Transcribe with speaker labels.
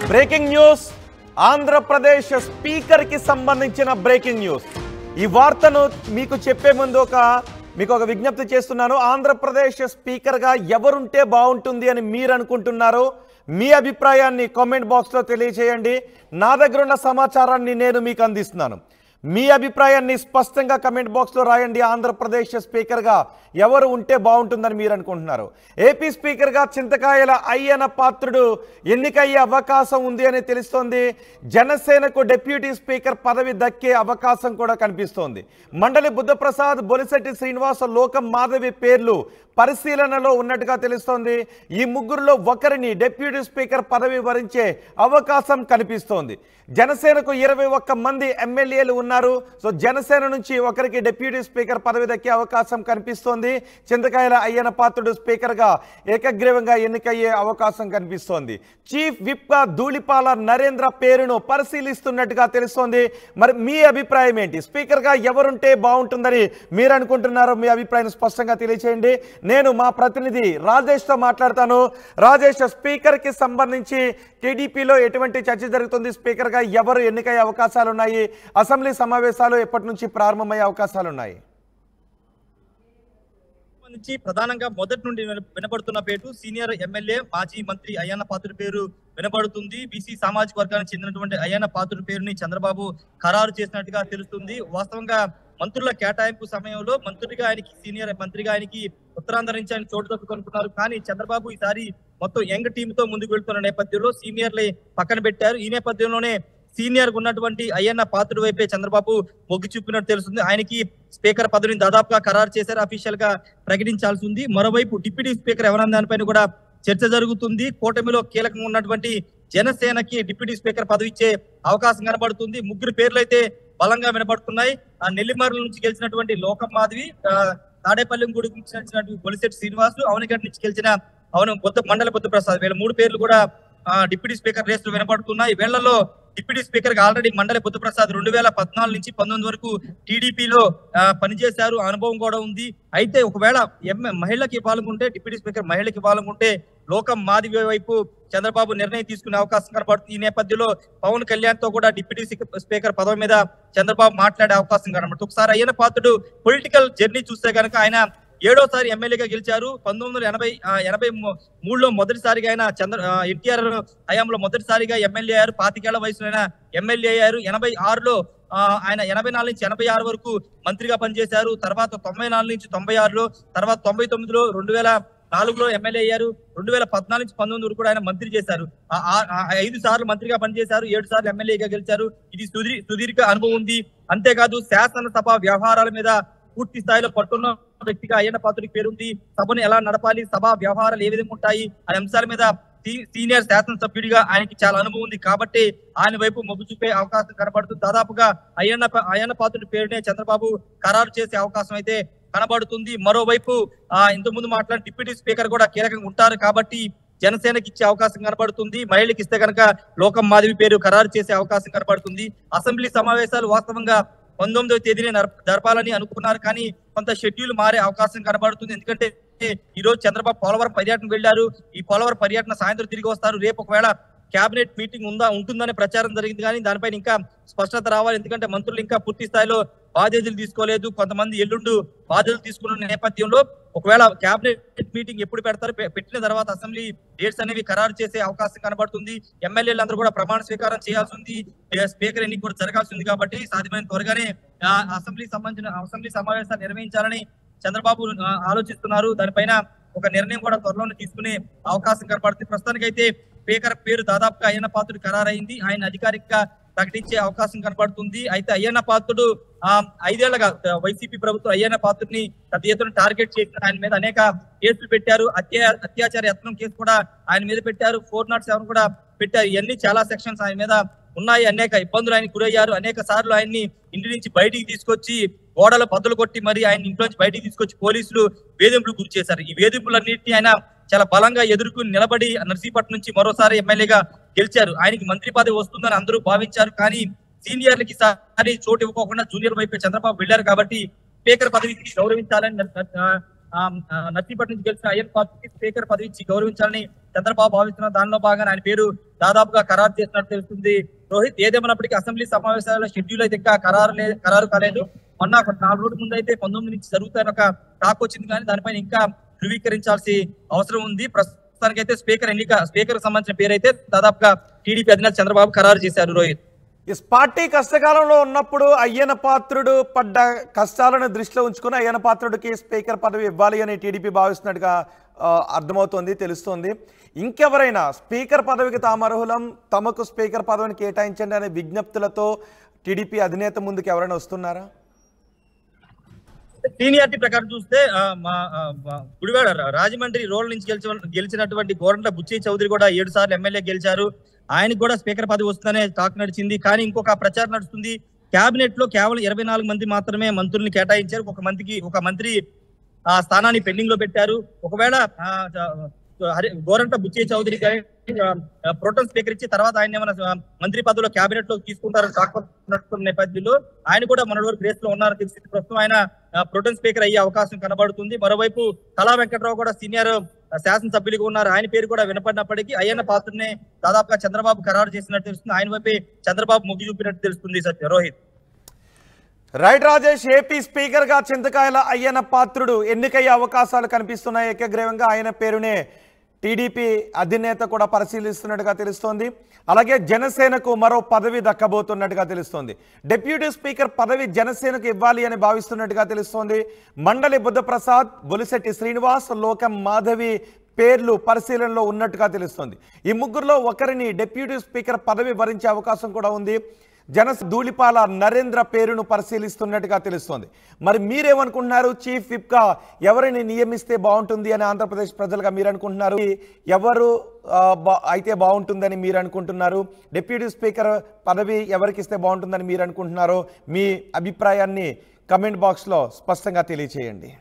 Speaker 1: Breaking news Andhra Pradesh speaker కి సంబంధించిన breaking news ఈ వార్తను మీకు చెప్పే ముందు మీకు ఒక విజ్ఞప్తి చేస్తున్నాను ఆంధ్రప్రదేశ్ స్పీకర్ గా ఎవరుంటే బాగుంటుంది అని మీరు అనుకుంటున్నారు మీ అభిప్రాయాన్ని కామెంట్ బాక్స్ లో తెలియజేయండి నా దగ్గర ఉన్న సమాచారాన్ని నేను మీకు అందిస్తున్నాను మీ అభిప్రాయాన్ని స్పష్టంగా కామెంట్ బాక్స్ లో రాయండి ఆంధ్రప్రదేశ్ స్పీకర్ గా ఎవరు ఉంటే బాగుంటుందని మీరు అనుకుంటున్నారు ఏపీ స్పీకర్ గా చింతకాయల అయ్యన్న పాత్రుడు ఎన్నికయ్యే అవకాశం ఉంది అని తెలుస్తోంది జనసేనకు డిప్యూటీ స్పీకర్ పదవి దక్కే అవకాశం కూడా కనిపిస్తోంది మండలి బుద్ధప్రసాద్ బొలిశెట్టి శ్రీనివాస లోకం మాధవి పేర్లు పరిశీలనలో ఉన్నట్టుగా తెలుస్తోంది ఈ ముగ్గురులో ఒకరిని డిప్యూటీ స్పీకర్ పదవి వరించే అవకాశం కనిపిస్తోంది జనసేనకు 21 మంది ఎమ్మెల్యేలు ఉన్నారు సో జనసేన నుంచి ఒకరికి డిప్యూటీ స్పీకర్ పదవి దక్కే అవకాశం కనిపిస్తోంది చింతకాయల అయ్యన్న పాత్రుడు స్పీకర్ గా ఏకగ్రీవంగా ఎన్నికయ్యే అవకాశం కనిపిస్తోంది చీఫ్ విప్ గా ధూళిపాల నరేంద్ర పేరును పరిశీలిస్తున్నట్టుగా తెలుస్తోంది మరి మీ అభిప్రాయం ఏంటి స్పీకర్ గా ఎవరుంటే బాగుంటుందని మీరు అనుకుంటున్నారో మీ అభిప్రాయాన్ని స్పష్టంగా తెలియజేయండి నేను మా ప్రతినిధి రాజేష్ తో మాట్లాడతాను రాజేష్ స్పీకర్ కి సంబంధించి టీడీపీలో ఎటువంటి చర్చ జరుగుతుంది స్పీకర్ గా ఎవరు ఎన్నికయ్యే అవకాశాలు ఉన్నాయి అసెంబ్లీ సమావేశాలు ఎప్పటి నుంచి ప్రారంభమయ్యే అవకాశాలు ఉన్నాయి
Speaker 2: ప్రధానంగా మొదటి నుండి వినపడుతున్న పేరు సీనియర్ ఎమ్మెల్యే మాజీ మంత్రి అయ్యన్న పాత్రుడి పేరు వినపడుతుంది బీసీ సామాజిక వర్గానికి చెందినటువంటి అయ్యన్న పాత్రుడి పేరుని చంద్రబాబు ఖరారు చేసినట్టుగా తెలుస్తుంది వాస్తవంగా మంత్రుల కేటాయింపు సమయంలో మంత్రిగా ఆయనకి సీనియర్ మంత్రిగా ఆయనకి ఉత్తరాంధ్ర నుంచి ఆయన చోటు దక్కునుకున్నారు కానీ చంద్రబాబు ఈసారి మొత్తం యంగ్ టీమ్ తో ముందుకు వెళ్తున్న నేపథ్యంలో సీనియర్లే పక్కన పెట్టారు ఈ నేపథ్యంలోనే సీనియర్ ఉన్నటువంటి అయ్యన్న పాత్రుడి వైపే చంద్రబాబు మొగ్గు చూపినట్టు తెలుస్తుంది ఆయనకి స్పీకర్ పదవిని దాదాపుగా ఖరారు చేశారు అఫీషియల్ గా ప్రకటించాల్సి ఉంది మరోవైపు డిప్యూటీ స్పీకర్ ఎవరన్న దానిపైన కూడా చర్చ జరుగుతుంది కూటమిలో కీలకంగా ఉన్నటువంటి జనసేనకి డిప్యూటీ స్పీకర్ పదవి ఇచ్చే అవకాశం కనబడుతుంది ముగ్గురు పేర్లు అయితే బలంగా వినపడుతున్నాయి ఆ నెల్లిమర్ల నుంచి గెలిచినటువంటి లోకం మాధవి తాడేపల్లి గుడి నుంచి గెలిచినటువంటి బొలిశెట్టి శ్రీనివాసు అవనిగడ్డ నుంచి గెలిచిన మండల బుద్ధప్రసాద్ వీళ్ళ మూడు పేర్లు కూడా డిప్యూటీ స్పీకర్ రేసులు వినపడుతున్నాయి వీళ్లలో డిప్యూటీ స్పీకర్ గా ఆల్రెడీ మండలి బుద్ధప్రసాద్ 2014 నుంచి 19 వరకు టీడీపీలో పనిచేశారు అనుభవం కూడా ఉంది అయితే ఒకవేళ మహిళకి ఇవ్వాలనుకుంటే డిప్యూటీ స్పీకర్ మహిళకి ఇవ్వాలనుకుంటే లోకం మాధవి వైపు చంద్రబాబు నిర్ణయం తీసుకునే అవకాశం కనబడుతుంది ఈ నేపథ్యంలో పవన్ కళ్యాణ్ తో కూడా డిప్యూటీ స్పీకర్ పదవి మీద చంద్రబాబు మాట్లాడే అవకాశం కనబడుతుంది ఒకసారి అయ్యన్న పాత్రుడు పొలిటికల్ జర్నీ చూస్తే కనుక ఆయన 7వ ఎమ్మెల్యేగా గెలిచారు 1983లో మొదటిసారిగా ఆయన ఎన్టీఆర్ హయాంలో మొదటిసారిగా ఎమ్మెల్యే అయ్యారు 25 ఏళ్ల వయసులో ఆయన ఎమ్మెల్యే అయ్యారు 86లో ఆయన 84 నుంచి 86 వరకు మంత్రిగా పనిచేశారు తర్వాత 94 నుంచి 96లో తర్వాత 99లో 2004లో ఎమ్మెల్యే అయ్యారు 2014 నుంచి 19 వరకు కూడా ఆయన మంత్రి చేశారు 5 సార్లు మంత్రిగా పనిచేశారు 7 సార్లు ఎమ్మెల్యేగా గెలిచారు ఇది సుదీర్ఘ అనుభవం ఉంది అంతేకాదు శాసనసభ వ్యవహారాల మీద పూర్తి స్థాయిలో పట్టున్న వ్యక్తిగా అయ్యన్న పాత్రుడికి పేరుంది సభను ఎలా నడపాలి సభా వ్యవహారాలు ఏ విధంగా ఉంటాయి ఆ అంశాల మీద సీనియర్ శాసనసభ్యుడిగా ఆయనకి చాలా అనుభవం ఉంది కాబట్టి ఆయన వైపు మొగ్గు చూపే అవకాశం కనబడుతుంది దాదాపుగా అయ్యన్న పాత్రుడి పేరునే చంద్రబాబు ఖరారు చేసే అవకాశం అయితే కనబడుతుంది మరోవైపు ఇంతకుముందు మాట్లాడిన డిప్యూటీ స్పీకర్ కూడా కీలకంగా ఉంటారు కాబట్టి జనసేనకి ఇచ్చే అవకాశం కనబడుతుంది మహిళకి ఇస్తే కనుక లోకం మాధవి పేరు ఖరారు చేసే అవకాశం కనబడుతుంది అసెంబ్లీ సమావేశాలు వాస్తవంగా 19వ తేదీనే జరపాలని అనుకున్నారు కానీ కొంత షెడ్యూల్ మారే అవకాశం కనబడుతుంది ఎందుకంటే ఈ రోజు చంద్రబాబు పోలవరం పర్యటన వెళ్లారు ఈ పోలవరం పర్యటన సాయంత్రం తిరిగి వస్తారు రేపు ఒకవేళ కేబినెట్ మీటింగ్ ఉంటుందనే ప్రచారం జరిగింది కానీ దానిపైన ఇంకా స్పష్టత రావాలి ఎందుకంటే మంత్రులు ఇంకా పూర్తి స్థాయిలో బాధ్యతలు తీసుకోలేదు కొంతమంది ఎల్లుండు బాధ్యతలు తీసుకున్న నేపథ్యంలో ఒకవేళ కేబినెట్ మీటింగ్ ఎప్పుడు పెడతారు పెట్టిన తర్వాత అసెంబ్లీ డేట్స్ అనేవి ఖరారు చేసే అవకాశం కనబడుతుంది ఎమ్మెల్యేలు అందరూ కూడా ప్రమాణ స్వీకారం చేయాల్సి ఉంది స్పీకర్ ఎన్నిక కూడా జరగాల్సి ఉంది కాబట్టి సాధ్యమైన త్వరగానే అసెంబ్లీ సమావేశాలు నిర్వహించాలని చంద్రబాబు ఆలోచిస్తున్నారు దానిపైన ఒక నిర్ణయం కూడా త్వరలోనే తీసుకునే అవకాశం కనబడుతుంది ప్రస్తుతానికైతే స్పీకర్ పేరు దాదాపుగా అయ్యన్న పాత్రుడు ఖరారైంది ఆయన అధికారికంగా ప్రకటించే అవకాశం కనబడుతుంది అయితే అయ్యన్న పాత్రుడు 5 ఏళ్లుగా వైసీపీ ప్రభుత్వం అయ్యన్న పాత్రుడిని పెద్ద ఎత్తున టార్గెట్ చేసిన ఆయన మీద అనేక కేసులు పెట్టారు అత్యాచార యత్నం కేసు కూడా ఆయన మీద పెట్టారు 407 కూడా పెట్టారు ఇవన్నీ చాలా సెక్షన్స్ ఆయన మీద ఉన్నాయి అనేక ఇబ్బందులు ఆయన గురయ్యారు అనేక సార్లు ఆయన్ని ఇంటి నుంచి బయటికి తీసుకొచ్చి గోడలు బద్దలు కొట్టి మరి ఆయన ఇంట్లో నుంచి బయటికి తీసుకొచ్చి పోలీసులు వేధింపులు గురి చేశారు ఈ వేధింపులన్నింటినీ ఆయన చాలా బలంగా ఎదుర్కొని నిలబడి నర్సీపట్నం నుంచి మరోసారి ఎమ్మెల్యేగా గెలిచారు ఆయనకి మంత్రి పదవి వస్తుందని అందరూ భావించారు కానీ సీనియర్లకి ఈసారి చోటు ఇవ్వకుండా జూనియర్ వైపు చంద్రబాబు వెళ్లారు కాబట్టి స్పీకర్ పదవికి గౌరవించాలని నర్సీపట్నం నుంచి గెలిచిన అయ్యన్ పాత్రకి స్పీకర్ పదవి ఇచ్చి గౌరవించాలని చంద్రబాబు భావిస్తున్న దానిలో భాగంగా ఆయన పేరు దాదాపుగా ఖరారు చేసినట్టు తెలుస్తుంది. రోహిత్, ఏదేమన్నప్పటికీ అసెంబ్లీ సమావేశాల షెడ్యూల్ అయితే ఇంకా ఖరారు కాలేదు. మొన్న 4 రోజుల ముందు అయితే 19 నుంచి జరుగుతాయని ఒక టాక్ వచ్చింది, కానీ దానిపైన ఇంకా ధృవీకరించాల్సి అవసరం ఉంది. ప్రస్తుతానికైతే స్పీకర్ సంబంధించిన పేరు అయితే దాదాపుగా టీడీపీ అధినేత చంద్రబాబు ఖరారు చేశారు. రోహిత్,
Speaker 1: ఈ పార్టీ కష్టకాలంలో ఉన్నప్పుడు అయ్యన పాత్రుడు పడ్డ కష్టాలను దృష్టిలో ఉంచుకుని అయ్యన పాత్రుడికి స్పీకర్ పదవి ఇవ్వాలి అని టీడీపీ భావిస్తున్నట్టుగా అర్థమవుతోంది, తెలుస్తోంది. ఇంకెవరైనా స్పీకర్ పదవికి తాము అర్హులం, తమకు స్పీకర్ పదవిని కేటాయించండి అనే విజ్ఞప్తులతో టీడీపీ అధినేత ముందుకు ఎవరైనా వస్తున్నారా?
Speaker 2: సీనియారిటీ ప్రకారం చూస్తే గుడివాడ రాజమండ్రి రోల్ నుంచి గెలిచినటువంటి గోరంట్ల బుచ్చయ్య చౌదరి కూడా 7 సార్లు ఎమ్మెల్యే గెలిచారు. ఆయనకు కూడా స్పీకర్ పదవి వస్తుందనే టాక్ నడిచింది. కానీ ఇంకొక ప్రచారం నడుస్తుంది. కేబినెట్ లో కేవలం 24 మంది మాత్రమే మంత్రుల్ని కేటాయించారు. ఒక మంత్రి ఆ స్థానాన్ని పెండింగ్ లో పెట్టారు. ఒకవేళ గోరంట్ల బుచ్చయ్య చౌదరి ప్రోటోన్ స్పీకర్ ఇచ్చి తర్వాత ఆయన ఏమైనా మంత్రి పదవిలో కేబినెట్ లో తీసుకుంటారని టాక్ నడుస్తున్న నేపథ్యంలో ఆయన కూడా మొన్నటి వరకు రేస్ లో ఉన్నారని తెలిసి ప్రస్తుతం ఆయన ప్రోటోన్ స్పీకర్ అయ్యే అవకాశం కనబడుతుంది. మరోవైపు కళా వెంకట్రావు కూడా సీనియర్ శాసనసభ్యులుగా ఉన్నారు. ఆయన పేరు కూడా వినపడినప్పటికీ అయ్యన్న పాత్రనే దాదాపుగా చంద్రబాబు ఖరారు చేసినట్టు తెలుస్తుంది. ఆయన వైపే చంద్రబాబు మొగ్గు చూపినట్టు తెలుస్తుంది. Rohit,
Speaker 1: right Rajesh, AP speaker గా చింతకాయల అయ్యన పాత్రుడు ఎన్నికయ్యే అవకాశాలు కనిపిస్తున్నాయి. ఏకగ్రీవంగా ఆయన పేరునే టీడీపీ అధినేత కూడా పరిశీలిస్తున్నట్టుగా తెలుస్తోంది. అలాగే జనసేనకు మరో పదవి దక్కబోతున్నట్టుగా తెలుస్తోంది. డిప్యూటీ స్పీకర్ పదవి జనసేనకు ఇవ్వాలి అని భావిస్తున్నట్టుగా తెలుస్తోంది. మండలి బుద్ధప్రసాద్, బొలిశెట్టి శ్రీనివాస్, లోకం మాధవి పేర్లు పరిశీలనలో ఉన్నట్టుగా తెలుస్తోంది. ఈ ముగ్గురులో ఒకరిని డిప్యూటీ స్పీకర్ పదవి వరించే అవకాశం కూడా ఉంది. ధూళిపాల నరేంద్ర పేరును పరిశీలిస్తున్నట్టుగా తెలుస్తోంది. మరి మీరేమనుకుంటున్నారు? చీఫ్ విప్ గా ఎవరిని నియమిస్తే బాగుంటుంది అని ఆంధ్రప్రదేశ్ ప్రజలుగా మీరు అనుకుంటున్నారు? ఎవరు అయితే బాగుంటుందని మీరు అనుకుంటున్నారు? డిప్యూటీ స్పీకర్ పదవి ఎవరికి ఇస్తే బాగుంటుందని మీరు అనుకుంటున్నారో మీ అభిప్రాయాన్ని కమెంట్ బాక్స్లో స్పష్టంగా తెలియచేయండి.